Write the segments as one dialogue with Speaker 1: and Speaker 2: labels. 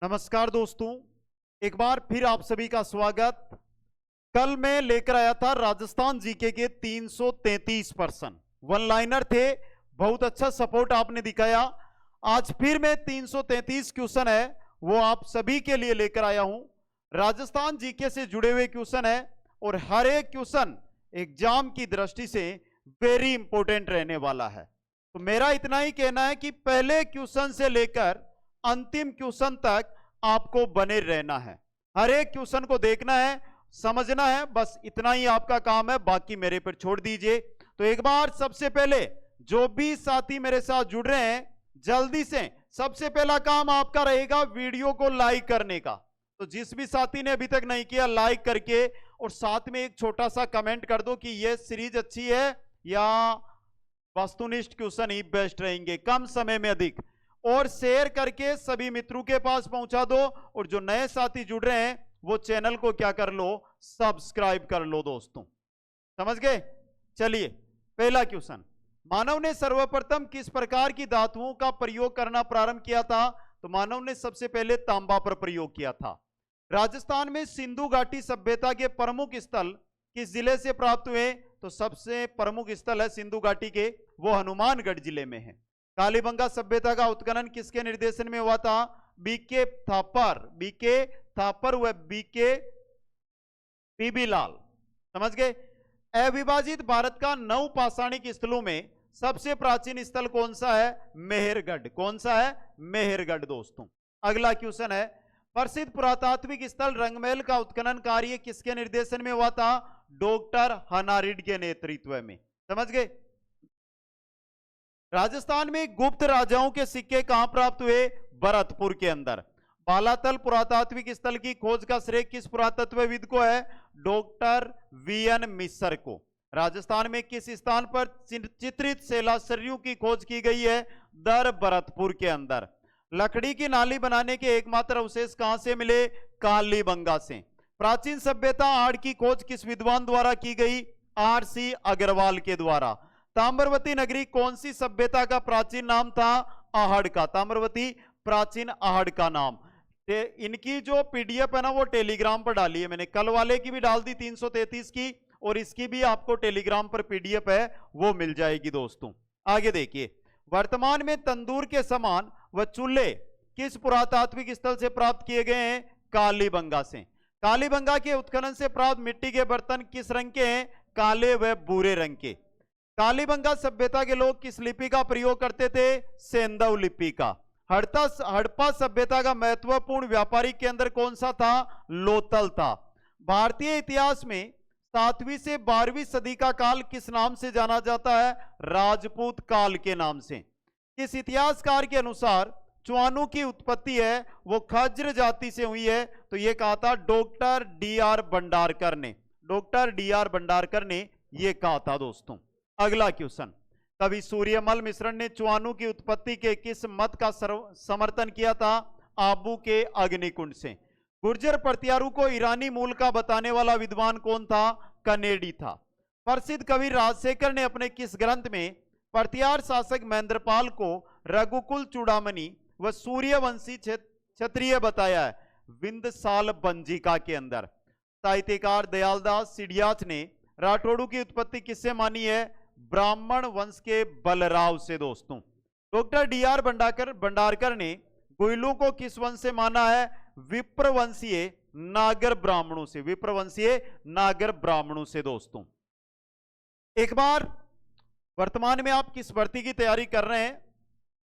Speaker 1: नमस्कार दोस्तों, एक बार फिर आप सभी का स्वागत। कल मैं लेकर आया था राजस्थान जीके के 333 प्रश्न, वन लाइनर थे। बहुत अच्छा सपोर्ट आपने दिखाया। आज फिर मैं 333 क्वेश्चन है वो आप सभी के लिए लेकर आया हूं। राजस्थान जीके से जुड़े हुए क्वेश्चन है और हर एक क्वेश्चन एग्जाम की दृष्टि से वेरी इंपॉर्टेंट रहने वाला है। तो मेरा इतना ही कहना है कि पहले क्वेश्चन से लेकर अंतिम क्वेश्चन तक आपको बने रहना है। हर एक क्वेश्चन को देखना है, समझना है, बस इतना ही आपका काम है, बाकी मेरे पर छोड़ दीजिए। तो एक बार सबसे पहले जो भी साथी मेरे साथ जुड़ रहे हैं, जल्दी से सबसे पहला काम आपका रहेगा वीडियो को लाइक करने का। तो जिस भी साथी ने अभी तक नहीं किया, लाइक करके और साथ में एक छोटा सा कमेंट कर दो कि ये सीरीज अच्छी है या वस्तुनिष्ठ क्वेश्चन ही बेस्ट रहेंगे, कम समय में अधिक, और शेयर करके सभी मित्रों के पास पहुंचा दो। और जो नए साथी जुड़ रहे हैं वो चैनल को क्या कर लो, सब्सक्राइब कर लो दोस्तों। समझ गए? चलिए, पहला क्वेश्चन, मानव ने सर्वप्रथम किस प्रकार की धातुओं का प्रयोग करना प्रारंभ किया था? तो मानव ने सबसे पहले तांबा पर प्रयोग किया था। राजस्थान में सिंधु घाटी सभ्यता के प्रमुख स्थल किस जिले से प्राप्त हुए? तो सबसे प्रमुख स्थल है सिंधु घाटी के, वो हनुमानगढ़ जिले में है। कालीबंगा सभ्यता का उत्खनन किसके निर्देशन में हुआ था? बीके थापर व बीके पीबी लाल। समझ गए? अविभाजित भारत का नव पाषाणिक स्थलों में सबसे प्राचीन स्थल कौन सा है? मेहरगढ़। कौन सा है? मेहरगढ़ दोस्तों। अगला क्वेश्चन है, प्रसिद्ध पुरातात्विक स्थल रंगमहल का उत्खनन कार्य किसके निर्देशन में हुआ था? डॉक्टर हनारिड के नेतृत्व में। समझ गए? राजस्थान में गुप्त राजाओं के सिक्के कहां प्राप्त हुए? भरतपुर के अंदर। बालातल पुरातात्विक स्थल की खोज का श्रेय किस पुरातत्वविद को है? डॉक्टर वीएन मिश्र को। राजस्थान में किस स्थान पर चित्रित शैलाश्रयों की खोज की गई है? दर भरतपुर के अंदर। लकड़ी की नाली बनाने के एकमात्र अवशेष कहां से मिले? कालीबंगा से। प्राचीन सभ्यता आड़ की खोज किस विद्वान द्वारा की गई? आरसी अग्रवाल के द्वारा। ताम्रवती नगरी कौन सी सभ्यता का प्राचीन नाम था? आहड़ का। ताम्रवती प्राचीन आहड़ का नाम। इनकी जो पीडीएफ है ना वो टेलीग्राम पर डाली है मैंने, कल वाले की भी डाल दी 333 की, और इसकी भी आपको टेलीग्राम पर पीडीएफ है वो मिल जाएगी दोस्तों। आगे देखिए, वर्तमान में तंदूर के समान व चूल्हे किस पुरातात्विक स्थल से प्राप्त किए गए हैं? कालीबंगा से। कालीबंगा के उत्खनन से प्राप्त मिट्टी के बर्तन किस रंग के हैं? काले व भूरे रंग के। कालीबंगा सभ्यता के लोग किस लिपि का प्रयोग करते थे? सेंधव लिपि का। हड़प्पा सभ्यता का महत्वपूर्ण व्यापारिक केंद्र कौन सा था? लोथल था। भारतीय इतिहास में 7वीं से 12वीं सदी का काल किस नाम से जाना जाता है? राजपूत काल के नाम से। किस इतिहासकार के अनुसार च्वानों की उत्पत्ति है वो खज्र जाति से हुई है? तो ये कहा था डॉक्टर डी.आर. भंडारकर ने। Doctor DR. भंडारकर ने ये कहा था दोस्तों। अगला क्वेश्चन, कवि सूर्यमल मिश्र ने च्वानों की उत्पत्ति के किस मत का समर्थन किया था? आबू के अग्निकुंड से। गुर्जर प्रत्यारू को ईरानी मूल का बताने वाला विद्वान कौन था? कनेडी था। प्रसिद्ध कवि राजशेखर ने अपने किस ग्रंथ में प्रत्यार शासक महेंद्रपाल को रघुकुल चूड़ामणि व सूर्यवंशी क्षत्रिय बताया है? विंदसाल बंजिका के अंदर। साहित्यकार दयालदास सिडियाच ने राठौड़ों की उत्पत्ति किससे मानी है? ब्राह्मण वंश के बलराव से दोस्तों। Doctor DR. भंडारकर ने गुइलों को किस वंश से माना है? विप्रवंशीय नागर ब्राह्मणों से। विप्रवंशीय नागर ब्राह्मणों से दोस्तों। एक बार वर्तमान में आप किस भर्ती की तैयारी कर रहे हैं,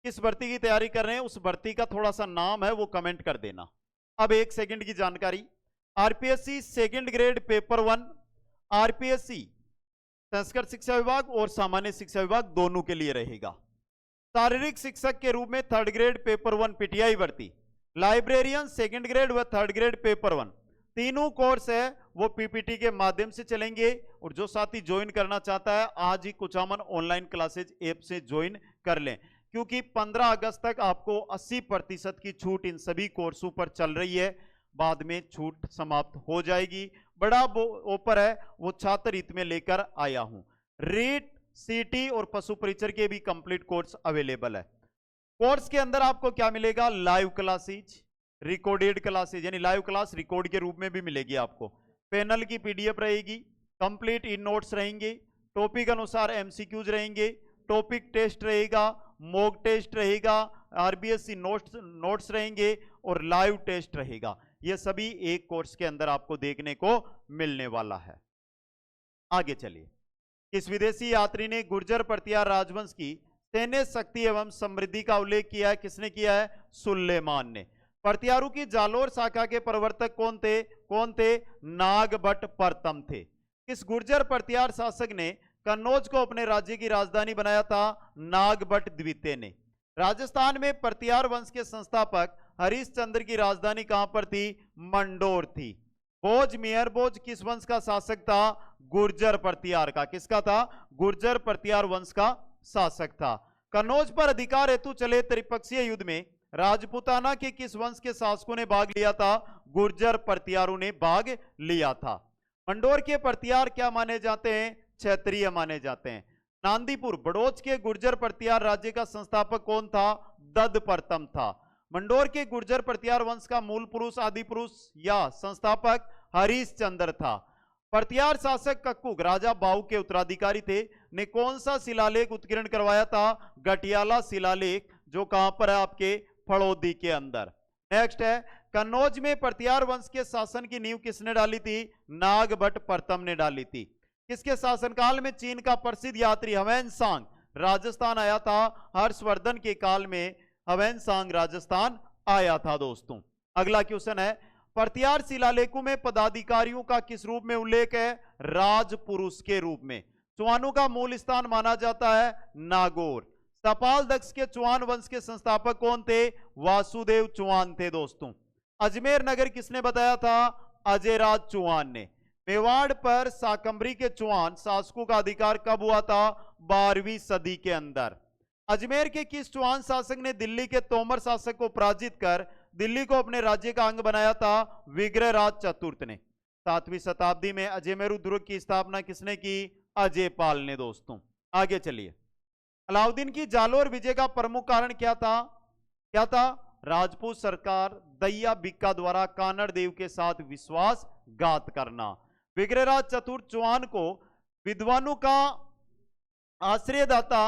Speaker 1: किस भर्ती की तैयारी कर रहे हैं, उस भर्ती का थोड़ा सा नाम है वो कमेंट कर देना। अब 1 सेकंड की जानकारी, RPSC second grade paper 1, RPSC Sanskrit शिक्षा विभाग और सामान्य शिक्षा विभाग दोनों के लिए रहेगा। शारीरिक शिक्षक के रूप में 3rd ग्रेड पेपर 1 पीटीआई भर्ती, लाइब्रेरियन सेकंड ग्रेड व 3rd ग्रेड पेपर 1 तीनों कोर्स है वो पीपीटी के माध्यम से चलेंगे। और जो साथी ज्वाइन करना चाहता है आज ही कुचामन ऑनलाइन क्लासेज ऐप से ज्वाइन कर लें, क्योंकि 15 अगस्त तक आपको 80% की छूट इन सभी कोर्सों पर चल रही है, बाद में छूट समाप्त हो जाएगी। बड़ा ऑफर है वो छात्र हित में लेकर आया हूं। रीट, सीटी और पशु परिचर के भी कंप्लीट कोर्स अवेलेबल है। कोर्स के अंदर आपको क्या मिलेगा? लाइव क्लासेज, रिकॉर्डेड क्लासेज यानी लाइव क्लास रिकॉर्ड के रूप में भी मिलेगी आपको। पैनल की पीडीएफ रहेगी, कंप्लीट इन नोट्स रहेंगे, टॉपिक अनुसार एमसीक्यूज रहेंगे, टॉपिक टेस्ट रहेगा, मॉक टेस्ट रहेगा, आरबीएससी नोट्स रहेंगे और लाइव टेस्ट रहेगा। ये सभी एक कोर्स के अंदर आपको देखने को मिलने वाला है। आगे चलिए, किस विदेशी यात्री ने गुर्जर परतियार राजवंश की सैन्य शक्ति एवं समृद्धि का उल्लेख किया है? किसने किया है? सुलेमान ने। परतियारू की जालोर शाखा के प्रवर्तक कौन थे? नागभट्ट प्रथम थे। किस गुर्जर परतियार शासक ने कन्नौज को अपने राज्य की राजधानी बनाया था? नागभट्ट द्वितीय ने। राजस्थान में परतियार वंश के संस्थापक हरिश्चंद्र की राजधानी कहां पर थी? मंडोर थी। भोज मेयर भोज किस वंश का शासक था? गुर्जर परतियार का। किसका था? गुर्जर परतियार वंश का शासक था। कन्नौज पर अधिकार हेतु चले त्रिपक्षीय युद्ध में राजपूताना के किस वंश के शासकों ने भाग लिया था? गुर्जर परतियारों ने भाग लिया था। मंडोर के परतियार क्या माने जाते हैं? क्षत्रिय माने जाते हैं। नांदीपुर बड़ोच के गुर्जर परतियार राज्य का संस्थापक कौन था? दद प्रथम था। मंडोर के गुर्जर परतियार वंश का मूल पुरुष, आदि पुरुष या संस्थापक हरिश्चंद्र था। परतियार शासक कक्कुग राजा बाऊ के उत्तराधिकारी थे, ने कौन सा शिलालेख उत्कीर्ण करवाया था? गटियाला शिलालेख, जो कहां पर है? आपके फड़ौदी के अंदर। नेक्स्ट है, कन्नौज में परतियार वंश के शासन की नींव किसने डाली थी? नागभट्ट प्रथम ने डाली थी। किसके शासनकाल में चीन का प्रसिद्ध यात्री ह्वेनसांग राजस्थान आया था? हर्षवर्धन के काल में ह्वेनसांग राजस्थान आया था दोस्तों। अगला क्वेश्चन है, परतियार शिलालेखों में पदाधिकारियों का किस रूप में उल्लेख है? राजपुरुष के रूप में। चौहानों का मूल स्थान माना जाता है नागौर। सपाल दक्ष के चौहान वंश के संस्थापक कौन थे? वासुदेव चौहान थे दोस्तों। अजमेर नगर किसने बताया था? अजयराज चौहान ने। मेवाड़ पर शाकंभरी के चौहान शासकों का अधिकार कब हुआ था? 12वीं सदी के अंदर। अजमेर के किस चौहान शासक ने दिल्ली के तोमर शासक को पराजित कर दिल्ली को अपने राज्य का अंग बनाया था? विग्रहराज चतुर्थ ने। 7वीं शताब्दी में अजमेरू दुर्ग की स्थापना किसने की? अजयपाल ने दोस्तों। आगे चलिए, अलाउद्दीन की जालोर विजय का प्रमुख कारण क्या था? राजपूत सरकार दैया बिक्का द्वारा कानड़ देव के साथ विश्वासघात करना। विग्रहराज चतुर्थ चौहान को विद्वानों का आश्रयदाता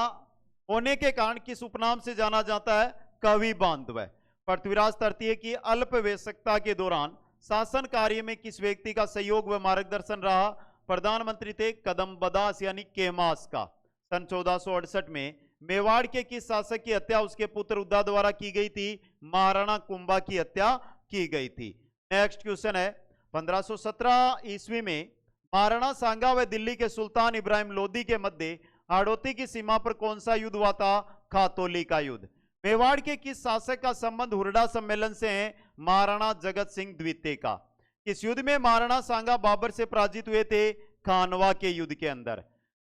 Speaker 1: होने के कारण किस उपनाम से जाना जाता है? कवि बांधव। पृथ्वीराज तृतीय की अल्पवयस्कता के दौरान शासन कार्य में किस व्यक्ति का सहयोग व मार्गदर्शन रहा? प्रधानमंत्री थे कदम्बदास यानी केमास का। सन 1468 में मेवाड़ के किस शासक की हत्या उसके पुत्र उद्दा द्वारा की गई थी? महाराणा कुंभा की हत्या की गई थी। नेक्स्ट क्वेश्चन है, 1517 ईस्वी में महाराणा सांगा व दिल्ली के सुल्तान इब्राहिम लोदी के मध्य हाड़ौती की सीमा पर कौन सा युद्ध हुआ था? खातौली का युद्ध। मेवाड़ के किस शासक का संबंध हुरडा सम्मेलन से है? महाराणा जगत सिंह द्वितीय का। किस युद्ध में महाराणा सांगा बाबर से पराजित हुए थे? खानवा के युद्ध के अंदर।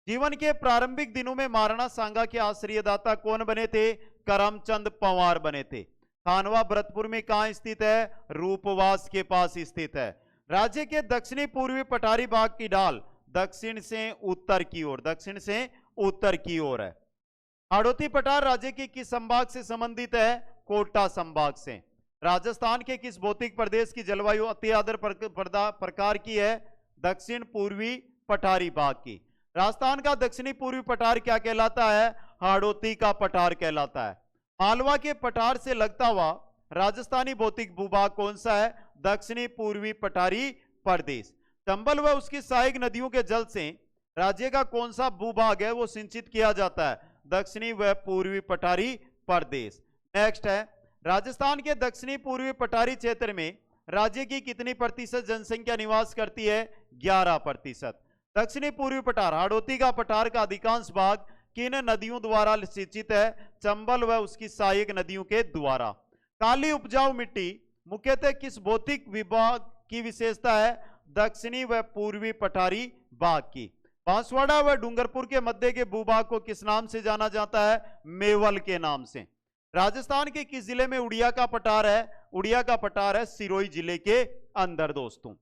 Speaker 1: जीवन के प्रारंभिक दिनों में महाराणा सांगा के आश्रयदाता कौन बने थे? करमचंद पंवार बने थे। खानवा भरतपुर में कहां स्थित है? रूपवास के पास स्थित है। राज्य के दक्षिणी पूर्वी पठारी भाग की ढाल दक्षिण से उत्तर की ओर है। हाड़ौती पठार राज्य के किस संभाग से संबंधित है? कोटा संभाग से। राजस्थान के किस भौतिक प्रदेश की जलवायु अति आर्द्र प्रकार की है? दक्षिण पूर्वी पठारी भाग की। राजस्थान का दक्षिणी पूर्वी पठार क्या कहलाता है? हाड़ौती का पठार कहलाता है। मालवा के पठार से लगता हुआ राजस्थानी भौतिक भूभाग कौन सा है? दक्षिणी पूर्वी पठारी प्रदेश। चंबल व उसकी सहायक नदियों के जल से राज्य का कौन सा भूभाग है वो सिंचित किया जाता है? दक्षिणी व पूर्वी पठारी प्रदेश। नेक्स्ट है, राजस्थान के दक्षिणी पूर्वी पठारी क्षेत्र में राज्य की कितनी प्रतिशत जनसंख्या निवास करती है? 11%। दक्षिणी पूर्वी पठार हाड़ौती का पठार का अधिकांश भाग किन नदियों द्वारा सिंचित है? चंबल व उसकी सहायक नदियों के द्वारा। काली उपजाऊ मिट्टी मुख्यतः किस भौतिक विभाग की विशेषता है? दक्षिणी व पूर्वी पठारी भाग की। बांसवाड़ा व डूंगरपुर के मध्य के भूभाग को किस नाम से जाना जाता है? मेवल के नाम से। राजस्थान के किस जिले में उड़िया का पठार है? उड़िया का पठार है सिरोही जिले के अंदर दोस्तों।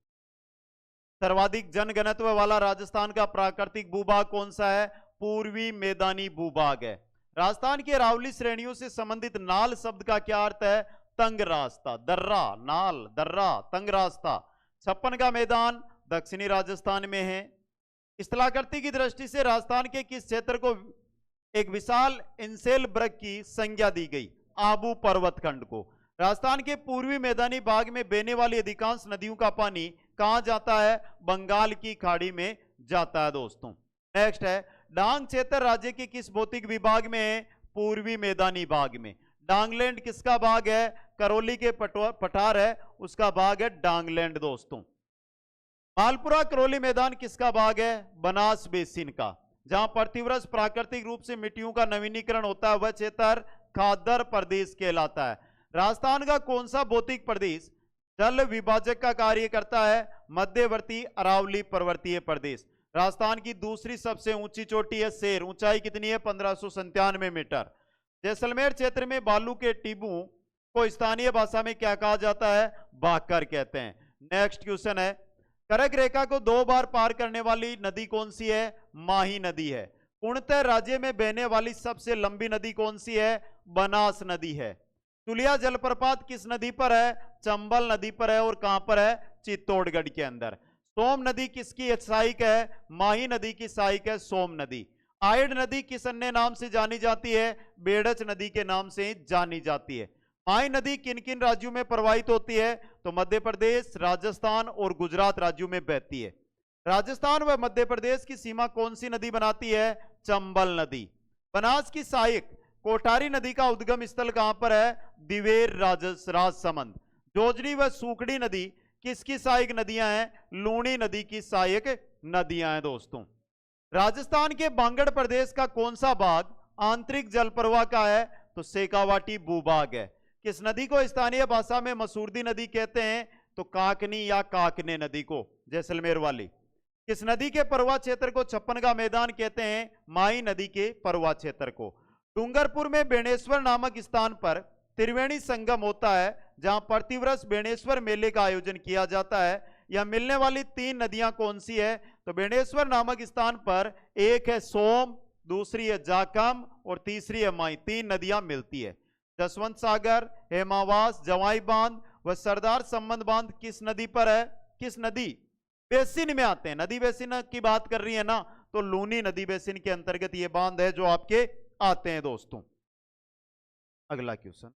Speaker 1: सर्वाधिक जनघनत्व वाला राजस्थान का प्राकृतिक भूभाग कौन सा है? पूर्वी मैदानी भूभाग है। राजस्थान के अरावली श्रेणियों से संबंधित नाल शब्द का क्या अर्थ है? तंग रास्ता, दर्रा नाल दर्रा तंग रास्ता। 56 का मैदान दक्षिणी राजस्थान में है। स्थलाकृति की दृष्टि से राजस्थान के किस क्षेत्र को एक विशाल इंसेल वृक्ष की संज्ञा दी गई? आबू पर्वत खंड को। राजस्थान के पूर्वी मैदानी भाग में बहने वाली अधिकांश नदियों का पानी कहां जाता है? बंगाल की खाड़ी में जाता है दोस्तों। नेक्स्ट है, डांग क्षेत्र राज्य के किस भौतिक विभाग में है? पूर्वी मैदानी भाग में। डांगलैंड किसका भाग है? करौली के पठार है उसका भाग है डांगलैंड दोस्तों। मालपुरा करौली मैदान किसका भाग है? बनास बेसिन का। जहां प्रतिवर्ष प्राकृतिक रूप से मिट्टियों का नवीनीकरण होता है वह क्षेत्र खादर प्रदेश कहलाता है। राजस्थान का कौन सा भौतिक प्रदेश जल विभाजक का कार्य करता है? मध्यवर्ती अरावली पर्वतीय प्रदेश। राजस्थान की दूसरी सबसे ऊंची चोटी है शेर, ऊंचाई कितनी है? 1597 मीटर। जैसलमेर क्षेत्र में बालू के टिब्बों को स्थानीय भाषा में क्या कहा जाता है? बाकर कहते हैं। नेक्स्ट क्वेश्चन है, कर्क रेखा को 2 बार पार करने वाली नदी कौन सी है? माही नदी है। पूर्णतः राज्य में बहने वाली सबसे लंबी नदी कौन सी है? बनास नदी है। तुलिया जलप्रपात किस नदी पर है? चंबल नदी पर है। और कहां पर है? चित्तौड़गढ़ के अंदर। सोम नदी किसकी सहायक है? माही नदी की सहायक है सोम नदी। आयड नदी किस अन्य नाम से जानी जाती है? बेड़च नदी के नाम से जानी जाती है। माही नदी किन किन राज्यों में प्रवाहित होती है? तो मध्य प्रदेश, राजस्थान और गुजरात राज्यों में बहती है। राजस्थान व मध्य प्रदेश की सीमा कौन सी नदी बनाती है? चंबल नदी। बनास की सहायक कोठारी नदी का उद्गम स्थल कहां पर है? दिवेर राजसमंद। जोजनी व सूखड़ी नदी किसकी सहायक नदियां हैं? लूणी नदी की सहायक नदियां हैं दोस्तों। राजस्थान के बांगड़ प्रदेश का कौन सा भाग आंतरिक जल प्रवाह का है? तो शेखावाटी भूभाग है। किस नदी को स्थानीय भाषा में मसूरदी नदी कहते हैं? तो काकनी या काकने नदी को, जैसलमेर वाली। किस नदी के प्रवाह क्षेत्र को 56 का मैदान कहते हैं? माही नदी के प्रवाह क्षेत्र को। डूंगरपुर में बेणेश्वर नामक स्थान पर त्रिवेणी संगम होता है जहां प्रतिवर्ष बेणेश्वर मेले का आयोजन किया जाता है। यह मिलने वाली 3 नदियां कौन सी है? तो बेणेश्वर नामक स्थान पर एक है सोम, दूसरी है जाखम और तीसरी है माई। 3 नदियां मिलती है। जसवंत सागर, हेमावास, जवाई बांध व सरदार संबंध बांध किस नदी पर है? किस नदी बेसिन में आते हैं? नदी बेसिन की बात कर रही है ना, तो लूनी नदी बेसिन के अंतर्गत ये बांध है जो आपके आते हैं दोस्तों। अगला क्वेश्चन,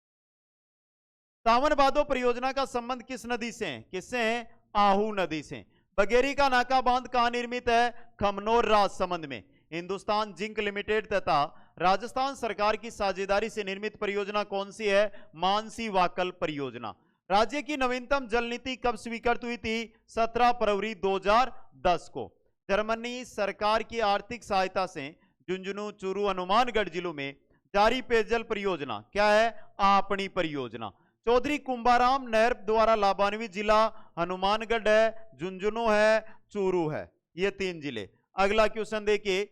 Speaker 1: सावन भादो परियोजना का संबंध किस नदी से है? किससे है? आहू नदी से। बगेरी का नाका बांध कहां निर्मित है? खमनोर राजसमंद में। हिंदुस्तान जिंक लिमिटेड तथा राजस्थान सरकार की साझेदारी से निर्मित परियोजना कौन सी है? मानसी वाकल परियोजना। राज्य की नवीनतम जल नीति कब स्वीकृत हुई थी? 17 फरवरी 2010 को। जर्मनी सरकार की आर्थिक सहायता से झुंझुनू, चूरू, हनुमानगढ़ जिलों में जारी पेयजल परियोजना क्या है? आपणी परियोजना। चौधरी कुंभाराम नहर द्वारा लाभान्वित जिला हनुमानगढ़ है, झुंझुनू है, चूरू है। ये 3 जिले। अगला क्वेश्चन देखिए,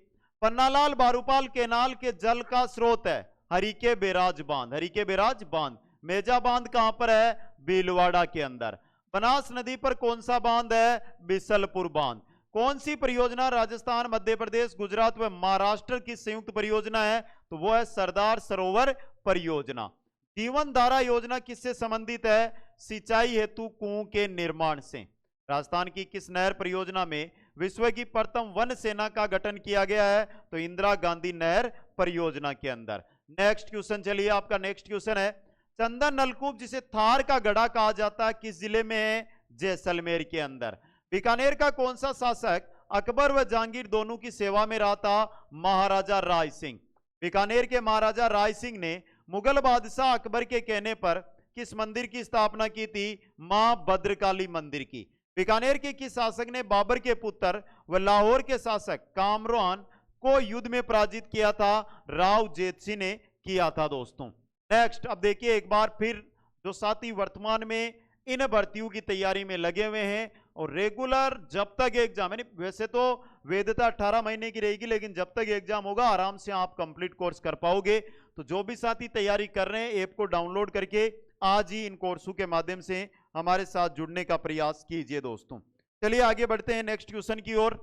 Speaker 1: पन्नालाल बारूपाल केनाल के जल का स्रोत है हरिके बैराज बांध। हरिके बैराज बांध। मेजा बांध कहां पर है? भीलवाड़ा के अंदर। बनास नदी पर कौन सा बांध है? बिसलपुर बांध। कौन सी परियोजना राजस्थान, मध्य प्रदेश, गुजरात व महाराष्ट्र की संयुक्त परियोजना है? तो वो है सरदार सरोवर परियोजना। जीवन धारा योजना किससे संबंधित है? सिंचाई हेतु कुओं के निर्माण से। राजस्थान की किस नहर परियोजना में विश्व की प्रथम वन सेना का गठन किया गया है? तो इंदिरा गांधी नहर परियोजना के अंदर। नेक्स्ट क्वेश्चन, चलिए आपका नेक्स्ट क्वेश्चन है, चंदन नलकूप जिसे थार का गढ़ा कहा जाता है किस जिले में है? जैसलमेर के अंदर। बीकानेर का कौन सा शासक अकबर व जहांगीर दोनों की सेवा में रहा था? महाराजा राय सिंह। बीकानेर के महाराजा राय सिंह ने मुगल बादशाह अकबर के कहने पर किस मंदिर की स्थापना की थी? मां भद्रकाली मंदिर की। बीकानेर के किस शासक ने बाबर के पुत्र व लाहौर के शासक कामरान को युद्ध में पराजित किया था? राव जेत सिंह ने किया था दोस्तों। नेक्स्ट, अब देखिए एक बार फिर जो साथी वर्तमान में इन भर्तियों की तैयारी में लगे हुए हैं और रेगुलर जब तक एग्जाम, यानी वैसे तो वैधता 18 महीने की रहेगी, लेकिन जब तक एग्जाम होगा आराम से आप कंप्लीट कोर्स कर पाओगे। तो जो भी साथी तैयारी कर रहे हैं ऐप को डाउनलोड करके आज ही इन कोर्सों के माध्यम से हमारे साथ जुड़ने का प्रयास कीजिए दोस्तों। चलिए आगे बढ़ते हैं नेक्स्ट क्वेश्चन की ओर।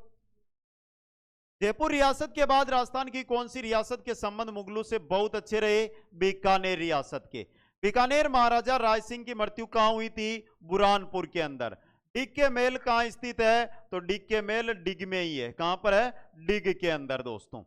Speaker 1: जयपुर रियासत के बाद राजस्थान की कौन सी रियासत के संबंध मुगलों से बहुत अच्छे रहे? बीकानेर रियासत के। बीकानेर महाराजा राय सिंह की मृत्यु कहां हुई थी? बुरहानपुर के अंदर। डिग महल कहां स्थित है? तो डिग महल डिग में ही है। कहां पर है? डिग के अंदर दोस्तों।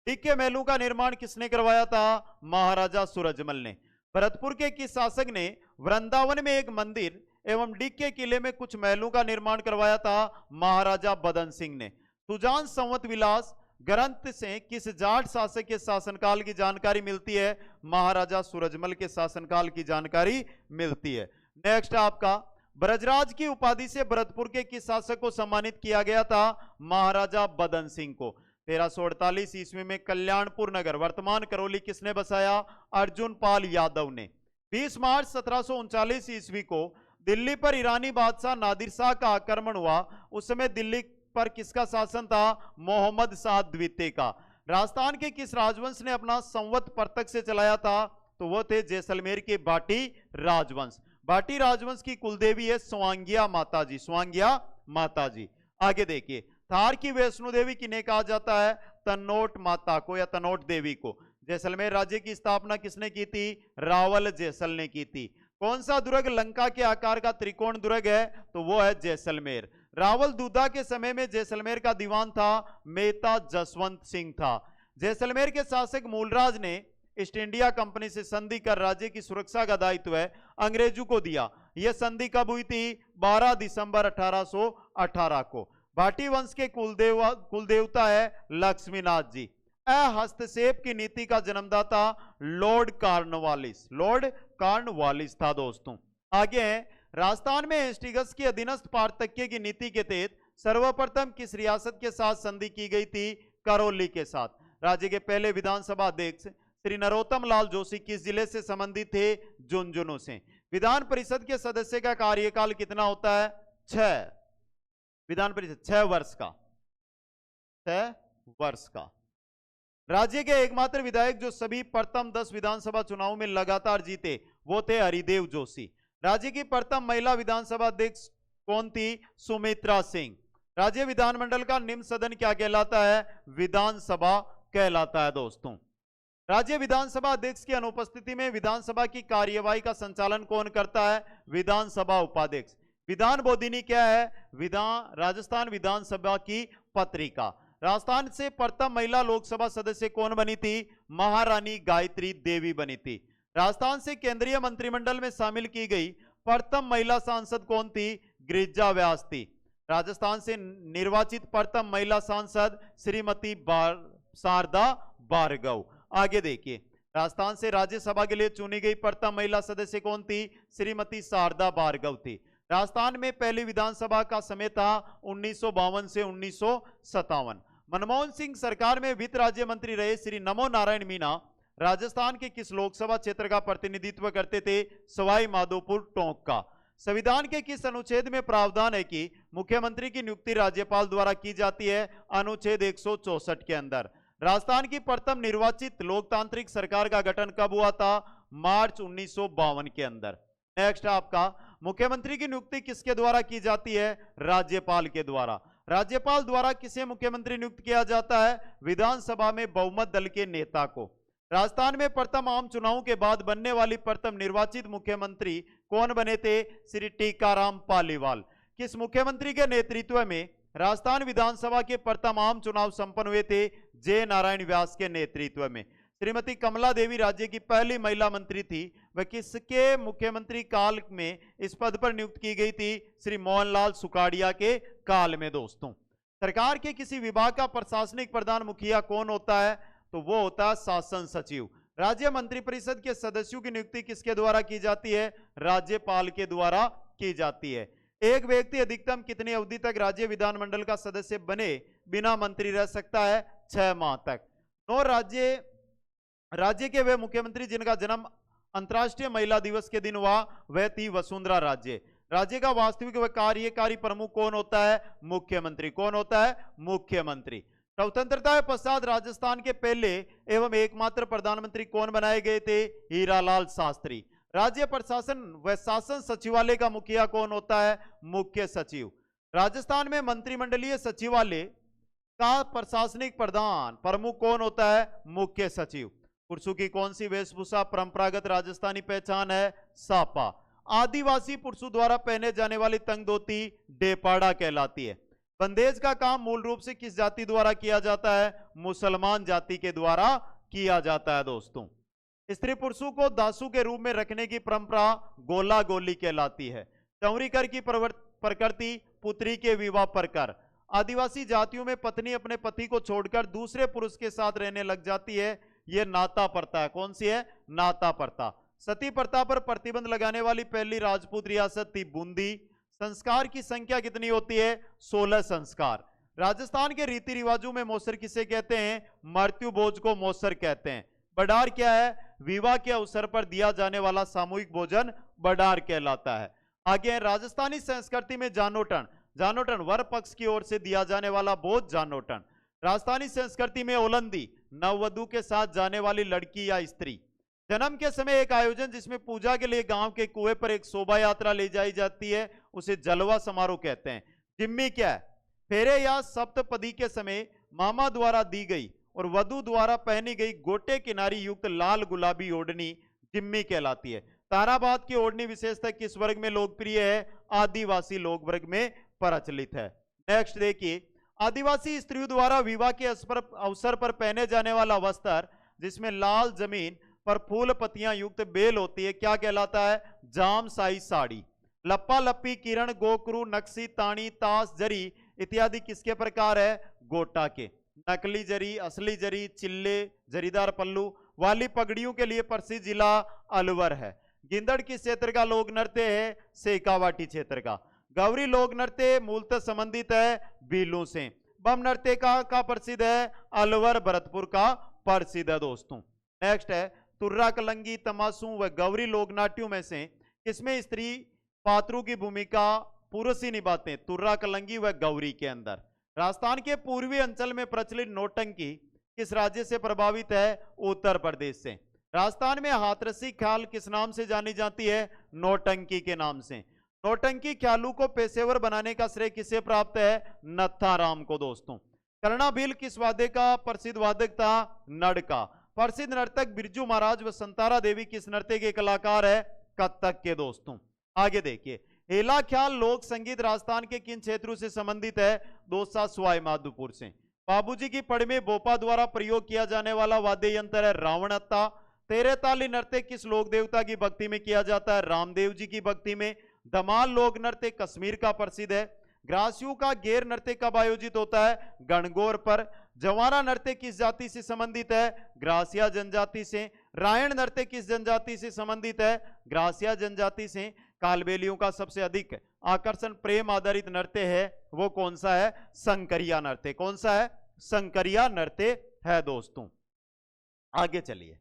Speaker 1: डिग महलों का निर्माण किसने करवाया था? महाराजा सूरजमल ने। भरतपुर के किस शासक ने वृंदावन में एक मंदिर एवं डिग के किले में कुछ महलों का निर्माण करवाया था? महाराजा बदन सिंह ने। सुजान संवत विलास ग्रंथ से किस जाट शासक के शासनकाल की जानकारी मिलती है? महाराजा सूरजमल के शासनकाल की जानकारी मिलती है। नेक्स्ट आपका, ब्रजराज की उपाधि से भरतपुर के किस शासक को सम्मानित किया गया था? महाराजा बदन सिंह को। 1348 ईस्वी में कल्याणपुर नगर वर्तमान करौली किसने बसाया? अर्जुन पाल यादव ने। 20 मार्च 1739 ईस्वी को दिल्ली पर ईरानी बादशाह नादिर शाह का आक्रमण हुआ। उस समय दिल्ली पर किसका शासन था? मोहम्मद शाह द्वितीय का। राजस्थान के किस राजवंश ने अपना संवत परतक से चलाया था? तो वो थे जैसलमेर के बाटी राजवंश। बाटी राजवंश की कुलदेवी है स्वांगिया माता जी। स्वांगिया माता जी। आगे देखिए, थार की वैष्णो देवी किन्हें कहा जाता है? तनोट माता को या तनोट देवी को। जैसलमेर राज्य की स्थापना किसने की थी? रावल जैसल ने की थी। कौन सा दुर्ग लंका के आकार का त्रिकोण दुर्ग है? तो वो है जैसलमेर। रावल दूधा के समय में जैसलमेर का दीवान था मेहता जसवंत सिंह था। जैसलमेर के शासक मूलराज ने ईस्ट इंडिया कंपनी से संधि कर राज्य की सुरक्षा का दायित्व अंग्रेजों को दिया। यह संधि कब हुई थी? 12 दिसंबर 1818 को। भाटी वंश के कुलदेवता है लक्ष्मीनाथ जी। हस्तक्षेप की नीति का जन्मदाता लॉर्ड कॉर्नवालिस। लॉर्ड कॉर्नवालिस था दोस्तों। आगे है, राजस्थान में हेस्टिंग्स की अधीनस्थ पारतक्य की नीति के तहत सर्वप्रथम किस रियासत के साथ संधि की गई थी? करौली के साथ। राज्य के पहले विधानसभा अध्यक्ष श्री नरोत्तम लाल जोशी किस जिले से संबंधित थे? झुंझुनू से। विधान परिषद के सदस्य का कार्यकाल कितना होता है? 6। विधान परिषद 6 वर्ष का। 6 वर्ष का। राज्य के एकमात्र विधायक जो सभी प्रथम 10 विधानसभा चुनाव में लगातार जीते वो थे हरिदेव जोशी। राज्य की प्रथम महिला विधानसभा अध्यक्ष कौन थी? सुमित्रा सिंह। राज्य विधानमंडल का निम्न सदन क्या कहलाता है? विधानसभा कहलाता है दोस्तों। राज्य विधानसभा अध्यक्ष की अनुपस्थिति में विधानसभा की कार्यवाही का संचालन कौन करता है? विधानसभा उपाध्यक्ष। विधान बोधिनी क्या है? राजस्थान विधानसभा की पत्रिका। राजस्थान से प्रथम महिला लोकसभा सदस्य कौन बनी थी? महारानी गायत्री देवी बनी थी। राजस्थान से केंद्रीय मंत्रिमंडल में शामिल की गई प्रथम महिला सांसद कौन थी? गिरिजा व्यास थी। राजस्थान से निर्वाचित प्रथम महिला सांसद श्रीमती शारदा भार्गव। आगे देखिए, राजस्थान से राज्यसभा के लिए चुनी गई प्रथम महिला सदस्य कौन थी? श्रीमती शारदा भार्गव थी। राजस्थान में पहली विधानसभा का समय था 1952 से 1957। मनमोहन सिंह सरकार में वित्त राज्य मंत्री रहे श्री नमो नारायण मीणा राजस्थान के किस लोकसभा क्षेत्र का प्रतिनिधित्व करते थे? सवाई माधोपुर टोंक का। संविधान के किस अनुच्छेद में प्रावधान है कि मुख्यमंत्री की नियुक्ति राज्यपाल द्वारा की जाती है? अनुच्छेद 164 के अंदर। राजस्थान की प्रथम निर्वाचित लोकतांत्रिक सरकार का गठन कब हुआ था? मार्च 1952 के अंदर। नेक्स्ट आपका, मुख्यमंत्री की नियुक्ति किसके द्वारा की जाती है? राज्यपाल के द्वारा। राज्यपाल द्वारा किसे मुख्यमंत्री नियुक्त किया जाता है? विधानसभा में बहुमत दल के नेता को। राजस्थान में प्रथम आम चुनाव के बाद बनने वाली प्रथम निर्वाचित मुख्यमंत्री कौन बने थे? श्री टीकाराम पालीवाल। किस मुख्यमंत्री के नेतृत्व में राजस्थान विधानसभा के प्रथम आम चुनाव संपन्न हुए थे? जे नारायण व्यास के नेतृत्व में। श्रीमती कमला देवी राज्य की पहली महिला मंत्री थी। वह किसके मुख्यमंत्री काल में इस पद पर नियुक्त की गई थी? श्री मोहनलाल सुखाड़िया के काल में दोस्तों। सरकार के किसी विभाग का प्रशासनिक प्रधान मुखिया कौन होता है? तो वो होता है शासन सचिव। राज्य मंत्रिपरिषद के सदस्यों की नियुक्ति किसके द्वारा की जाती है? राज्यपाल के द्वारा की जाती है। एक व्यक्ति अधिकतम कितनी अवधि तक राज्य विधानमंडल का सदस्य बने बिना मंत्री रह सकता है? 6 माह तक। 9 राज्य के वे मुख्यमंत्री जिनका जन्म अंतर्राष्ट्रीय महिला दिवस के दिन हुआ वह थी वसुंधरा राजे। राज्य का वास्तविक व कार्यकारी प्रमुख कौन होता है? मुख्यमंत्री। कौन होता है? मुख्यमंत्री। स्वतंत्रता के पश्चात राजस्थान के पहले एवं एकमात्र प्रधानमंत्री कौन बनाए गए थे? हीरालाल शास्त्री। राज्य प्रशासन व शासन सचिवालय का मुखिया कौन होता है? मुख्य सचिव। राजस्थान में मंत्रिमंडलीय सचिवालय का प्रशासनिक प्रधान प्रमुख कौन होता है? मुख्य सचिव। पुरुषों की कौन सी वेशभूषा परंपरागत राजस्थानी पहचान है? सापा। आदिवासी पुरुषों द्वारा पहने जाने वाली तंग धोती डेपाड़ा कहलाती है। बंदेज का काम मूल रूप से किस जाति द्वारा किया जाता है? मुसलमान जाति के द्वारा किया जाता है दोस्तों। स्त्री पुरुषों को दासों के रूप में रखने की परंपरा गोला गोली कहलाती है। चौरीकर की प्रकृति पुत्री के विवाह पर कर। आदिवासी जातियों में पत्नी अपने पति को छोड़कर दूसरे पुरुष के साथ रहने लग जाती है, यह नाता प्रथा है। कौन सी है? नाता प्रथा। सती प्रथा पर प्रतिबंध लगाने वाली पहली राजपूत रियासत थी बूंदी। संस्कार की संख्या कितनी होती है? 16 संस्कार। राजस्थान के रीति रिवाजों में मौसर किसे कहते हैं? मृत्यु भोज को मौसर कहते हैं। बडार क्या है? विवाह के अवसर पर दिया जाने वाला सामूहिक भोजन बडार कहलाता है। आगे राजस्थानी संस्कृति में जानोटन, जानोटन वर पक्ष की ओर से दिया जाने वाला भोज जानोटन। राजस्थानी संस्कृति में ओलंदी, नववधु के साथ जाने वाली लड़की या स्त्री। जन्म के समय एक आयोजन जिसमें पूजा के लिए गांव के कुएं पर एक शोभा यात्रा ले जाई जाती है, उसे जलवा समारोह कहते हैं। जिम्मी क्या है? फेरे या सप्तपदी के समय मामा द्वारा दी गई और वधु द्वारा पहनी गई गोटे किनारी युक्त लाल गुलाबी ओढ़नी जिम्मी कहलाती है। ताराबाद की ओढ़नी विशेषतः किस वर्ग में लोकप्रिय है? आदिवासी लोक वर्ग में प्रचलित है। नेक्स्ट देखिए, आदिवासी स्त्रियों द्वारा विवाह के अवसर पर पहने जाने वाला वस्त्र जिसमें लाल जमीन पर फूल पत्तियां युक्त बेल होती है, क्या कहलाता है? जामसाई साड़ी। लप्पा लप्पी, किरण, गोकरू, नक्सी, ताणी, तास, जरी इत्यादि किसके प्रकार है? गोटा के। नकली जरी, असली जरी, चिल्ले, जरीदार पल्लू वाली पगड़ियों के लिए प्रसिद्ध जिला अलवर है। गिंदड़ किस क्षेत्र का लोक नृत्य है? शेखावाटी क्षेत्र का। गौरी लोक नृत्य मूलतः संबंधित है बीलों से। बम नृत्य का प्रसिद्ध है? अलवर भरतपुर का प्रसिद्ध है दोस्तों। नेक्स्ट है, तुर्रा कलंगी, तमाशू व गौरी लोक नाट्यों में से किसमें स्त्री पात्रों की भूमिका पुरुष ही निभाते हैं? तुर्रा कलंगी व गौरी के अंदर। राजस्थान के पूर्वी अंचल में प्रचलित नौटंकी किस राज्य से प्रभावित है? उत्तर प्रदेश से। राजस्थान में हाथरसी ख्याल किस नाम से जानी जाती है? नौटंकी के नाम से। नौटंकी ख्यालों को पेशेवर बनाने का श्रेय किसे प्राप्त है? नत्थाराम को दोस्तों। कर्णाभील किस वाद्य का प्रसिद्ध वादक था? नड़ का। प्रसिद्ध नर्तक बिरजू महाराज व संतारा देवी किस नृत्य के कलाकार है? कत्थक के दोस्तों। आगे देखिए, हेला ख्याल लोक संगीत राजस्थान के किन क्षेत्रों से संबंधित है? दौसा, सवाई माधोपुर से। बाबूजी की पड़ में बोपा द्वारा प्रयोग किया जाने वाला वाद्य यंत्र है रावणत्ता। तेरे ताली नृत्य किस लोक देवता की भक्ति में किया जाता है? रामदेव जी की भक्ति में। धमाल लोक नृत्य कश्मीर का प्रसिद्ध है। ग्रासियों का गेर नृत्य कब आयोजित होता है? गणगौर पर। जवारा नृत्य किस जाति से संबंधित है? ग्रासिया जनजाति से। रायण नृत्य किस जनजाति से संबंधित है? ग्रासिया जनजाति से। कालबेलियों का सबसे अधिक आकर्षण प्रेम आधारित नृत्य है, वो कौन सा है? संकरिया नृत्य। कौन सा है? संकरिया नृत्य है दोस्तों। आगे चलिए,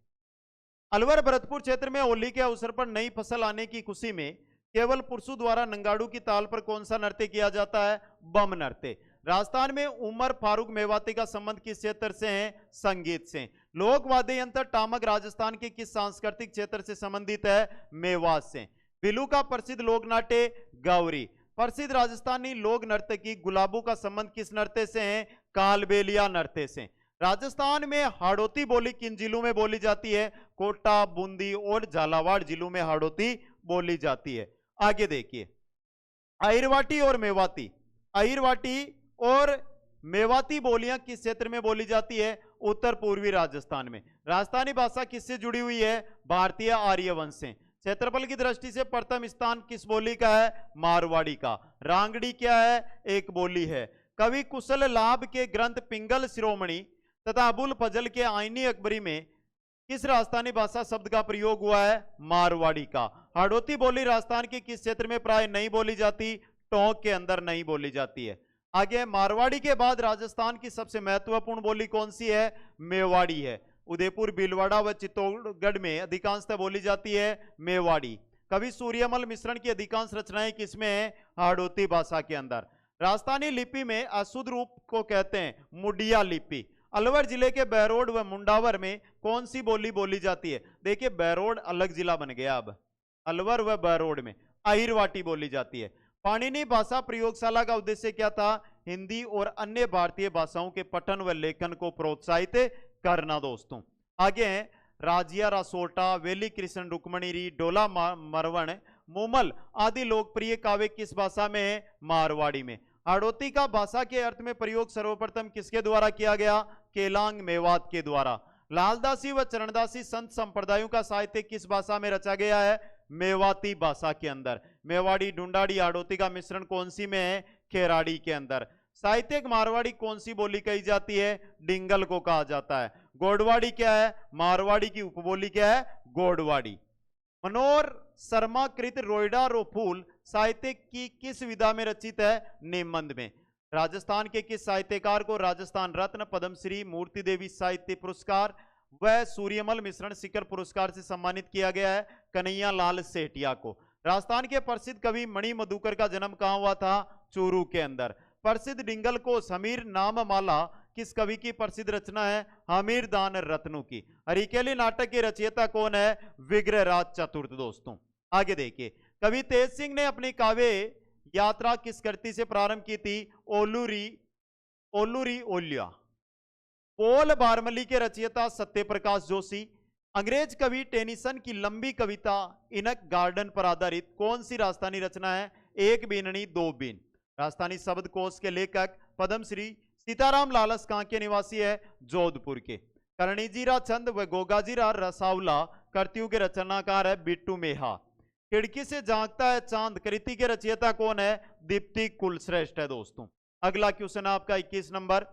Speaker 1: अलवर भरतपुर क्षेत्र में होली के अवसर पर नई फसल आने की खुशी में केवल पुरुषों द्वारा नंगाड़ू की ताल पर कौन सा नृत्य किया जाता है? बम नृत्य। राजस्थान में उमर फारूक मेवाती का संबंध किस क्षेत्र से है? संगीत से। लोक वाद्य यंत्र टामक राजस्थान के किस सांस्कृतिक क्षेत्र से संबंधित है? मेवात से। बिलू का प्रसिद्ध लोक नाट्य गौरी। प्रसिद्ध राजस्थानी लोक नृत्य की गुलाबों का संबंध किस नृत्य से है? कालबेलिया नृत्य से। राजस्थान में हाड़ौती बोली किन जिलों में बोली जाती है? कोटा, बूंदी और झालावाड़ जिलों में हाड़ौती बोली जाती है। आगे देखिए, अहिरवाटी और मेवाती, अहिरवाटी और मेवाती बोलियां किस क्षेत्र में बोली जाती है? उत्तर पूर्वी राजस्थान में। राजस्थानी भाषा किससे जुड़ी हुई है? भारतीय आर्यवंश से। क्षेत्रफल की दृष्टि से प्रथम स्थान किस बोली का है? मारवाड़ी का। रांगड़ी क्या है? एक बोली है। कवि कुशल लाभ के ग्रंथ पिंगल शिरोमणि तथा अबुल फजल के आईनी अकबरी में किस राजस्थानी भाषा शब्द का प्रयोग हुआ है? मारवाड़ी का। हाड़ौती बोली राजस्थान के किस क्षेत्र में प्राय नहीं बोली जाती? टोंक के अंदर नहीं बोली जाती है। आगे, मारवाड़ी के बाद राजस्थान की सबसे महत्वपूर्ण बोली कौन सी है? मेवाड़ी है। उदयपुर, भीलवाड़ा व चित्तौड़गढ़ में अधिकांशतः बोली जाती है मेवाड़ी। कवि सूर्यमल मिश्रण की अधिकांश रचनाएं किसमें है? हाड़ौती भाषा के अंदर। राजस्थानी लिपि में अशुद्ध रूप को कहते हैं मुडिया लिपि। अलवर जिले के बहरोड व मुंडावर में कौन सी बोली बोली जाती है? देखिए, बहरोड अलग जिला बन गया, अब अलवर व बहरोड में अहिरवाटी बोली जाती है। पाणिनि भाषा प्रयोगशाला का उद्देश्य क्या था? हिंदी और अन्य भारतीय भाषाओं के पठन व लेखन को प्रोत्साहित करना दोस्तों। आगे हैं, राजिया रासोटा, वेली कृष्ण रुक्मणी, डोला मरवण, मुमल आदि लोकप्रिय काव्य किस भाषा में है? मारवाड़ी में। हाड़ौती का भाषा के अर्थ में प्रयोग सर्वप्रथम किसके द्वारा किया गया? केलांग मेवात के द्वारा। लालदासी व चरणदासी संत संप्रदायों का साहित्य किस भाषा में रचा गया है? मेवाती भाषा के अंदर। मेवाड़ी, ढूंढाड़ी, हाड़ौती का मिश्रण कौन सी में है? खेराड़ी के अंदर। साहित्यिक मारवाड़ी कौन सी बोली कही जाती है? डिंगल को कहा जाता है। गोडवाड़ी क्या है? मारवाड़ी की उपबोली क्या है? गोडवाड़ी। मनोहर शर्मा कृत रोइडा रो फूल साहित्य की किस विधा में रचित है? निबंध में। राजस्थान के किस साहित्यकार को राजस्थान रत्न, पद्मश्री, मूर्ति देवी साहित्य पुरस्कार व सूर्यमल मिश्रण शिखर पुरस्कार से सम्मानित किया गया है? कन्हैया लाल सेठिया को। राजस्थान के प्रसिद्ध कवि मणि मधुकर का जन्म कहां हुआ था? चूरू के अंदर। प्रसिद्ध डिंगल को समीर नाममाला किस कवि की प्रसिद्ध रचना है? हमीरदान रत्नों की। हरिकेली नाटक के रचयिता कौन है? विग्रहराज चतुर्थ। दोस्तों आगे देखिए, कवि तेज सिंह ने अपनी काव्य यात्रा किस कृति से प्रारंभ की थी? ओलूरी ओलिया। पोल बारमली के रचयिता सत्यप्रकाश जोशी। अंग्रेज कवि टेनिसन की लंबी कविता इनक गार्डन पर आधारित कौन सी राजस्थानी रचना है? एक बीननी दो बीन। राजस्थानी शब्दकोश के लेखक पद्मश्री सीताराम लालस कहां के निवासी है? जोधपुर के। करणीजीरा छंद व गोगाजीरा रसावला कृतियों के रचनाकार है बिट्टू मेहा। खिड़की से झांकता है चांद कृति के रचयिता कौन है? दीप्ति कुलश्रेष्ठ है। दोस्तों अगला क्वेश्चन आपका 21 नंबर।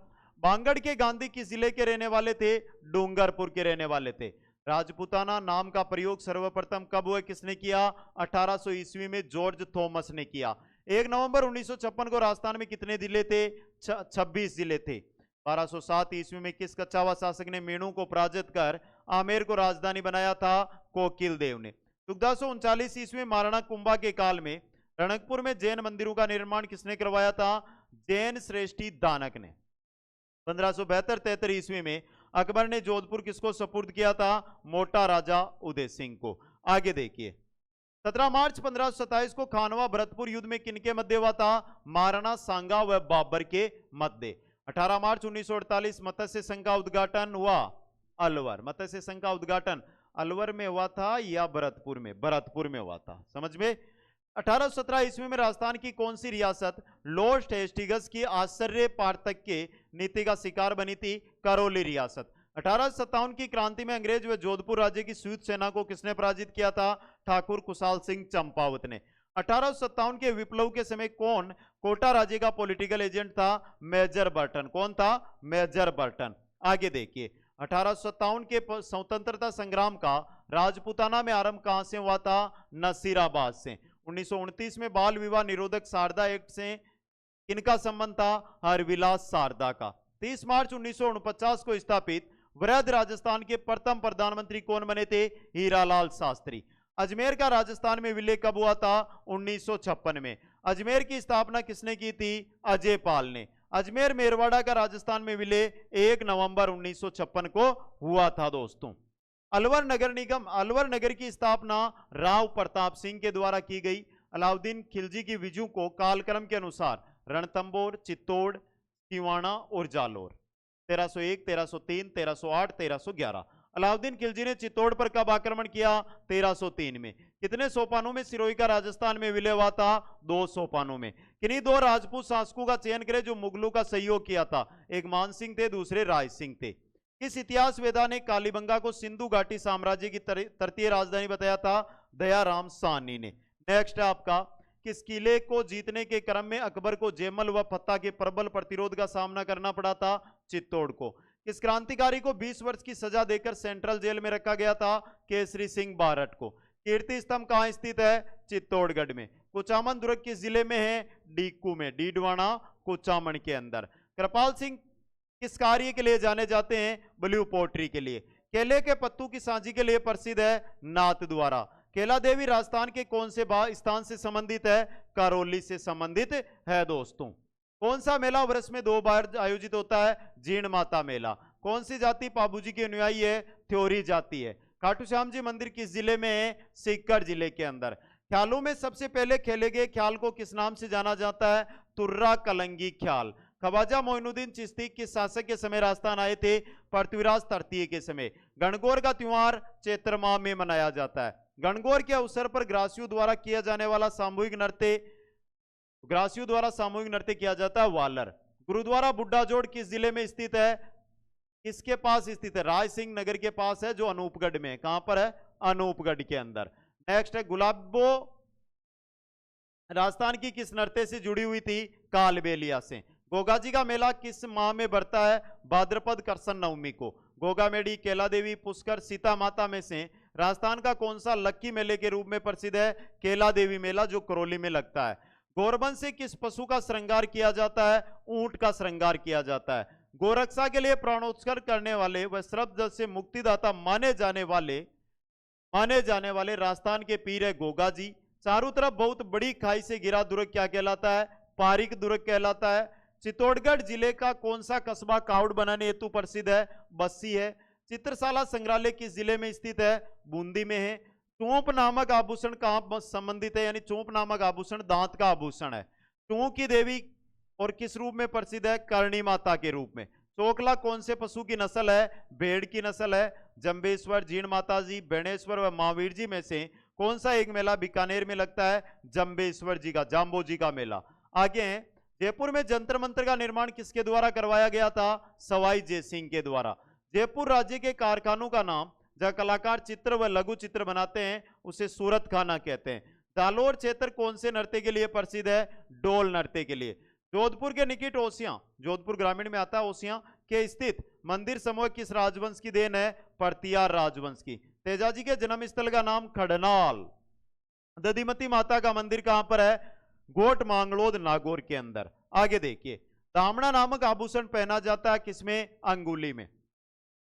Speaker 1: बांगड़ के गांधी किस जिले के रहने वाले थे? डूंगरपुर के रहने वाले थे। राजपूताना नाम का प्रयोग सर्वप्रथम कब हुआ? किसने किया? 1800 ईस्वी में जॉर्ज थॉमस ने किया। 1 नवंबर 1956 को राजस्थान में कितने जिले थे? 26 जिले थे। 1207 ईस्वी में किस कच्छावा शासक ने मीणु को पराजित कर आमेर को राजधानी बनाया था? कोकिल देव ने। 1439 ईस्वी में महाराणा कुंभा के काल में रणकपुर में जैन मंदिरों का निर्माण किसने करवाया था? जैन श्रेष्ठी दानक ने। 1572-73 ईस्वी में अकबर ने जोधपुर किसको सपुर्द किया था? मोटा राजा उदय सिंह को। आगे देखिए, 17 मार्च 1527 को खानवा भरतपुर युद्ध में किनके मध्य हुआ था? महाराणा सांगा व बाबर के मध्य। 18 मार्च 1948 मत्स्य संघ का उद्घाटन हुआ अलवर। मत्स्य संघ का उद्घाटन अलवर में हुआ था या भरतपुर में? भरतपुर में हुआ था। समझ में। 1817 ईस्वी में राजस्थान की कौन सी रियासत लॉर्ड हेस्टिंग्स की आश्चर्य पार्थक्य नीति का शिकार बनी थी? करौली रियासत। 1857 की क्रांति में अंग्रेज व जोधपुर राज्य की संयुक्त सेना को किसने पराजित किया था? ठाकुर कुशाल सिंह चंपावत ने। 1857 के विप्लव के समय कौन कोटा राज्य का पॉलिटिकल एजेंट था? Major Burton. कौन था? Major Burton. आगे देखिए, 1857 के स्वतंत्रता संग्राम का राजपूताना में आरंभ कहां से हुआ था? नसीराबाद से। 1929 में बाल विवाह निरोधक शारदा एक्ट से किनका संबंध था? हरविलास शारदा का। 30 मार्च 1949 को स्थापित वृहद राजस्थान के प्रथम प्रधानमंत्री कौन बने थे? हीरालाल शास्त्री। अजमेर का राजस्थान में विलय कब हुआ था? 1956 में। अजमेर की स्थापना किसने की थी? अजय पाल ने। अजमेर मेरवाड़ा का राजस्थान में विलय 1 नवंबर 1956 को हुआ था। दोस्तों अलवर नगर निगम, अलवर नगर की स्थापना राव प्रताप सिंह के द्वारा की गई। अलाउद्दीन खिलजी की विजू को कालक्रम के अनुसार रणथंबोर, चित्तौड़, सिवाना और जालोर। 1301, 1303, 1308, 1311। अलाउद्दीन खिलजी ने चित्तौड़ पर कब आक्रमण किया? 1303 में। कितने सोपानों में सिरोही का राजस्थान में विलय हुआ था? 2 सोपानों में। किन्हीं 2 राजपूत शासकों का चयन करें जो मुगलों का सहयोग किया था? एक मान सिंह थे, दूसरे राय सिंह थे। किस इतिहास वेदा ने कालीबंगा को सिंधु घाटी साम्राज्य की तृतीय राजधानी बताया था? दयाराम साहनी ने। नेक्स्ट है आपका, किस किले को जीतने के क्रम में अकबर को जैमल व फत्ता के प्रबल प्रतिरोध का सामना करना पड़ा था? चित्तौड़ को। किस क्रांतिकारी को 20 वर्ष की सजा देकर सेंट्रल जेल में रखा गया था? केसरी सिंह बारट को। कीर्ति स्तंभ कहां स्थित है? चित्तौड़गढ़ में। कुचामन दुर्ग किस जिले में है? डीकू में। डीडवाना कुचामन के अंदर। कृपाल सिंह किस कार्य के लिए जाने जाते हैं? ब्लू पोट्री के लिए। केले के पत्तू की सांझी के लिए प्रसिद्ध है? नाथ द्वारा। केला देवी राजस्थान के कौन से स्थान से संबंधित है? करौली से संबंधित है। दोस्तों कौन सा मेला वर्ष में 2 बार आयोजित होता है? जीर्ण माता मेला। कौन सी जाति पाबूजी की अनुयायी है? थ्योरी जाति है। खाटू श्याम जी मंदिर किस जिले में है? सीकर जिले के अंदर। ख्यालों में सबसे पहले खेले गए ख्याल को किस नाम से जाना जाता है? तुर्रा कलंगी ख्याल। ख्वाजा मोइनुद्दीन चिश्ती किस शासक के समय राजस्थान आए थे? पृथ्वीराज तृतीय के समय। गणगौर का त्योहार चैत्र माह में मनाया जाता है। गणगौर के अवसर पर ग्रासियों द्वारा किया जाने वाला सामूहिक नृत्य किया जाता है वालर। गुरुद्वारा बुड्ढा जोड़ किस जिले में स्थित है? किसके पास स्थित है? राय सिंह नगर के पास है, जो अनूपगढ़ में है। कहां पर है? अनूपगढ़ के अंदर। नेक्स्ट है गुलाबो राजस्थान की किस नृत्य से जुड़ी हुई थी? कालबेलिया से। गोगा जी का मेला किस माह में बढ़ता है? भाद्रपद कृष्ण नवमी को। गोगामेडी, केला देवी, पुष्कर, सीता माता में से राजस्थान का कौन सा लक्की मेले के रूप में प्रसिद्ध है? केला देवी मेला, जो करौली में लगता है। गौरबन से किस पशु का श्रृंगार किया जाता है? ऊंट का श्रृंगार किया जाता है। गोरक्षा के लिए प्राणोत्सर्ग करने वाले व श्रद्धा से मुक्तिदाता माने जाने वाले राजस्थान के पीर है गोगा जी। चारों तरफ बहुत बड़ी खाई से घिरा दुर्ग क्या कहलाता है? पारिक दुर्ग कहलाता है। चित्तौड़गढ़ जिले का कौन सा कस्बा कावड़ बनाने हेतु प्रसिद्ध है? बस्सी है। चित्रशाला संग्रहालय किस जिले में स्थित है? बूंदी में है। चोंप नामक आभूषण कहां संबंधित है? यानी चोंप नामक आभूषण दांत का आभूषण है। चों की देवी और किस रूप में प्रसिद्ध है? करणी माता के रूप में। चोकला कौन से पशु की नस्ल है? भेड़ की नस्ल है। जंबेश्वर, जीण माता जी, बेणेश्वर व महावीर जी में से कौन सा एक मेला बीकानेर में लगता है? जंबेश्वर जी का, जाम्बो जी का मेला। आगे हैं, जयपुर में जंतर मंत्र का निर्माण किसके द्वारा करवाया गया था? सवाई जय सिंह के द्वारा। जयपुर राज्य के कारखानों का नाम, जहां कलाकार चित्र व लघु चित्र बनाते हैं, उसे सूरत खाना कहते हैं। जालोर क्षेत्र कौन से नृत्य के लिए प्रसिद्ध है? डोल नृत्य के लिए। जोधपुर के निकट ओसियां, जोधपुर ग्रामीण में आता है, ओसियां के स्थित मंदिर समूह किस राजवंश की देन है? परतियार राजवंश की। तेजाजी के जन्म स्थल का नाम खड़नाल। दधिमती माता का मंदिर कहां पर है? गोट मांगलोद नागौर के अंदर। आगे देखिए, दामना नामक आभूषण पहना जाता है किसमें? अंगुली में।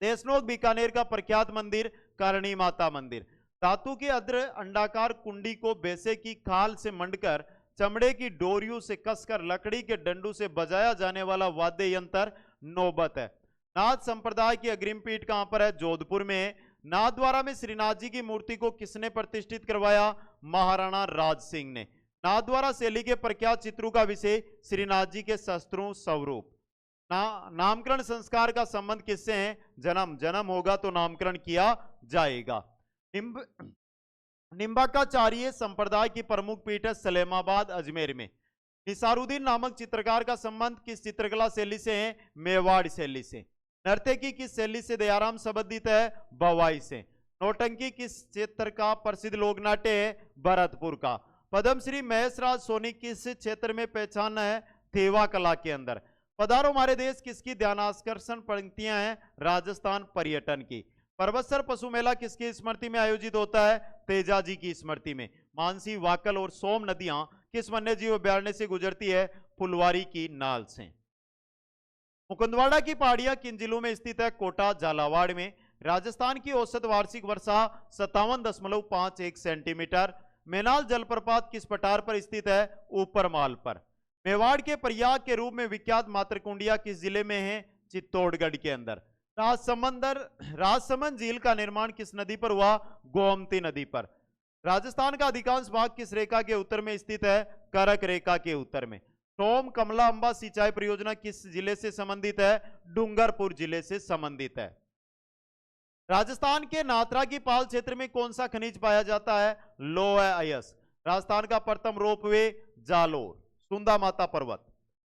Speaker 1: देशनोक बीकानेर का प्रख्यात मंदिर करणी माता मंदिर। धातु के अद्र अंडाकार कुंडी को बेसे की खाल से मंडकर चमड़े की डोरियों से कसकर लकड़ी के डंडू से बजाया जाने वाला वाद्य यंत्र नौबत है। नाथ संप्रदाय की अग्रिम पीठ कहां पर है? जोधपुर में। नाथद्वारा में श्रीनाथ जी की मूर्ति को किसने प्रतिष्ठित करवाया? महाराणा राज सिंह ने। नाथद्वारा शैली के प्रख्यात चित्रों का विषय श्रीनाथ जी के शस्त्रों स्वरूप। नामकरण संस्कार का संबंध किससे है? जन्म होगा तो नामकरण किया जाएगा। निम्बाकाचार्य संप्रदाय की प्रमुख पीठ है सलेमाबाद अजमेर में। निसारुद्दीन नामक चित्रकार का संबंध किस चित्रकला शैली से है? मेवाड़ शैली से। नर्तकी किस शैली से दयाराम संबंधित है? भवाई से। नौटंकी किस क्षेत्र का प्रसिद्ध लोक नाट्य है? भरतपुर का। पद्मश्री महेशराज सोनी किस क्षेत्र में पहचान है? थेवा कला के अंदर। पधारो हमारे देश किसकी ध्यानाकर्षण पंक्तियां हैं? राजस्थान पर्यटन की। परबतसर पशु मेला किसकी स्मृति में आयोजित होता है? तेजाजी की स्मृति में। मानसी, वाकल और सोम नदियां किस वन्य जीव अभयारण्य से गुजरती है? फुलवारी की नाल से। मुकुंदवाड़ा की पहाड़ियां किन जिलों में स्थित है? कोटा, झालावाड़ में। राजस्थान की औसत वार्षिक वर्षा 57.51 सेंटीमीटर। मेनाल जलप्रपात किस पठार पर स्थित है? ऊपरमाल पर। मेवाड़ के प्रयाग के रूप में विख्यात मातृकुंडिया किस जिले में है? चित्तौड़गढ़ के अंदर। राजसमंद झील का निर्माण किस नदी पर हुआ? गोमती नदी पर। राजस्थान का अधिकांश भाग किस रेखा के उत्तर में स्थित है? करक रेखा के उत्तर में। टोम कमला अंबा सिंचाई परियोजना किस जिले से संबंधित है? डूंगरपुर जिले से संबंधित है। राजस्थान के नाथरा की पाल क्षेत्र में कौन सा खनिज पाया जाता है? लोह अयस्क। राजस्थान का प्रथम रोपवे जालोर, सुंदा माता पर्वत।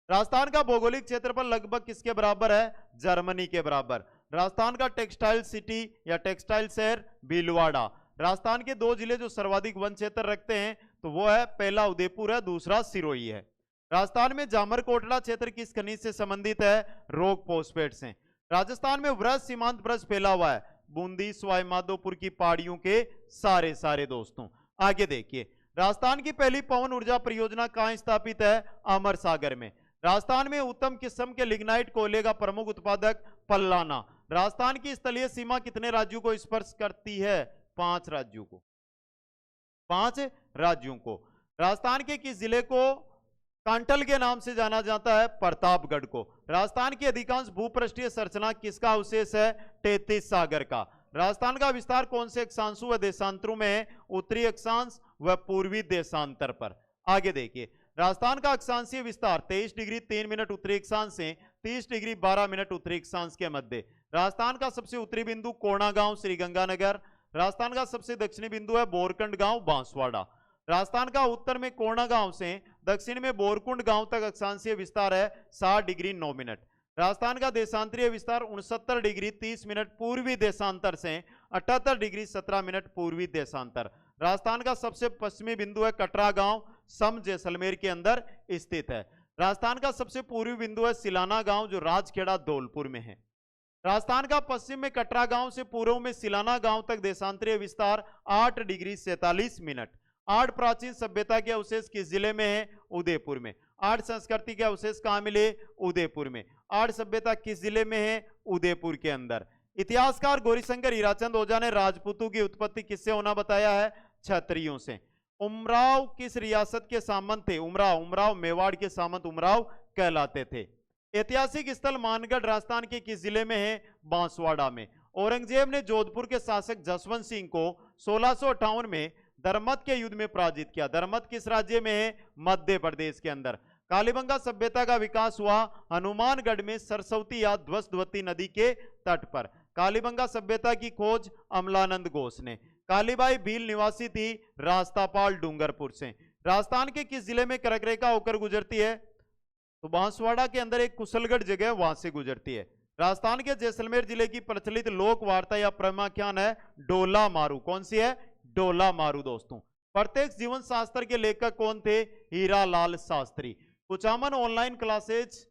Speaker 1: राजस्थान का भौगोलिक क्षेत्रफल लगभग किसके बराबर है? जर्मनी के बराबर। राजस्थान का टेक्सटाइल सिटी या टेक्सटाइल शहर भीलवाड़ा। राजस्थान के दो जिले जो सर्वाधिक वन क्षेत्र रखते हैं तो वो है, पहला उदयपुर है, दूसरा सिरोही है। राजस्थान में जामर कोटला क्षेत्र किस खनिज से संबंधित है? रॉक फॉस्फेट से। राजस्थान में वृक्ष सीमांत वृक्ष फैला हुआ है बूंदी सवाई माधोपुर की पहाड़ियों के सारे दोस्तों। आगे देखिए, राजस्थान की पहली पवन ऊर्जा परियोजना कहां स्थापित है? अमर सागर में। राजस्थान में उत्तम किस्म के लिग्नाइट कोयले का प्रमुख उत्पादक पल्लाना। राजस्थान की स्थलीय सीमा कितने राज्यों को स्पर्श करती है? 5 राज्यों को। 5 राज्यों को। राजस्थान के किस जिले को कांटल के नाम से जाना जाता है? प्रतापगढ़ को। राजस्थान की अधिकांश भूपृष्ठीय संरचना किसका अवशेष है? 33 सागर का। राजस्थान का विस्तार कौन से अक्षांशों व देशांतरों में है? उत्तरी अक्षांश व पूर्वी देशांतर पर। आगे देखिए, राजस्थान का अक्षांशीय विस्तार 23 डिग्री 3 मिनट उत्तरी अक्षांश से 30 डिग्री 12 मिनट उत्तरी अक्षांश के मध्य। राजस्थान का सबसे उत्तरी बिंदु कोणागांव श्रीगंगानगर। राजस्थान का सबसे दक्षिणी बिंदु है बोरकंड गांव बांसवाड़ा। राजस्थान का उत्तर में कोणागांव से दक्षिण में बोरकुंड गांव तक अक्षांशीय विस्तार है 60 डिग्री 9 मिनट। राजस्थान का देशांतरीय विस्तार 69 डिग्री 30 मिनट पूर्वी देशांतर से 78 डिग्री 17 मिनट पूर्वी देशांतर। राजस्थान का सबसे पश्चिमी बिंदु है कटरा गांव, सम जैसलमेर के अंदर स्थित है। राजस्थान का सबसे पूर्वी बिंदु है सिलाना गांव, जो राजखेड़ा धौलपुर में है। राजस्थान का पश्चिम में कटरा गांव से पूर्व में सिलाना गांव तक देशांतरीय विस्तार 8 डिग्री 47 मिनट। 8 प्राचीन सभ्यता के अवशेष किस जिले में है? उदयपुर में। 8 संस्कृति के अवशेष कहां मिले? उदयपुर में। 8 सभ्यता किस जिले में है? उदयपुर के अंदर। इतिहासकार गौरीशंकर हीराचंद ओझा ने राजपूतों की उत्पत्ति किससे होना बताया है? क्षत्रियों से। उमराव किस रियासत के सामंत थे? उमराव मेवाड़ के सामंत उमराव कहलाते थे। ऐतिहासिक स्थल मानगढ़ राजस्थान के किस जिले में है? बांसवाड़ा में। औरंगजेब ने जोधपुर के शासक जसवंत सिंह को 1658 में दरमत के युद्ध में पराजित किया। दरमत किस राज्य में है? मध्य प्रदेश के अंदर। कालीबंगा सभ्यता का विकास हुआ हनुमानगढ़ में सरस्वती या ध्वस्तवती नदी के तट पर। कालीबंगा सभ्यता की खोज अमलानंद घोष ने। कालीबाई भील निवासी थी रास्तापाल डूंगरपुर से। राजस्थान के किस जिले में कर्क रेखा होकर गुजरती है? तो बांसवाड़ा के अंदर एक कुशलगढ़ जगह वहां से गुजरती है। राजस्थान के जैसलमेर जिले की प्रचलित लोक वार्ता या प्रमाख्यान है डोला मारू। कौन सी है? डोला मारू दोस्तों। प्रत्यक्ष जीवन शास्त्र के लेखक कौन थे? Hiralal Shastri. Kuchaman online classes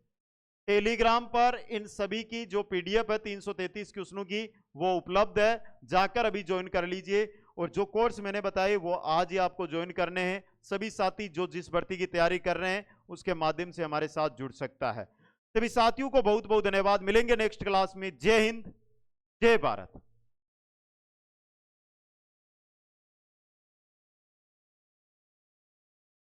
Speaker 1: Telegram पर इन सभी की जो पीडीएफ है 333 क्वेश्चनों की वो उपलब्ध है, जाकर अभी ज्वाइन कर लीजिए। और जो कोर्स मैंने बताए वो आज ही आपको ज्वाइन करने हैं। सभी साथी जो जिस भर्ती की तैयारी कर रहे हैं उसके माध्यम से हमारे साथ जुड़ सकता है। सभी साथियों को बहुत बहुत धन्यवाद। मिलेंगे नेक्स्ट क्लास में। जय हिंद, जय भारत।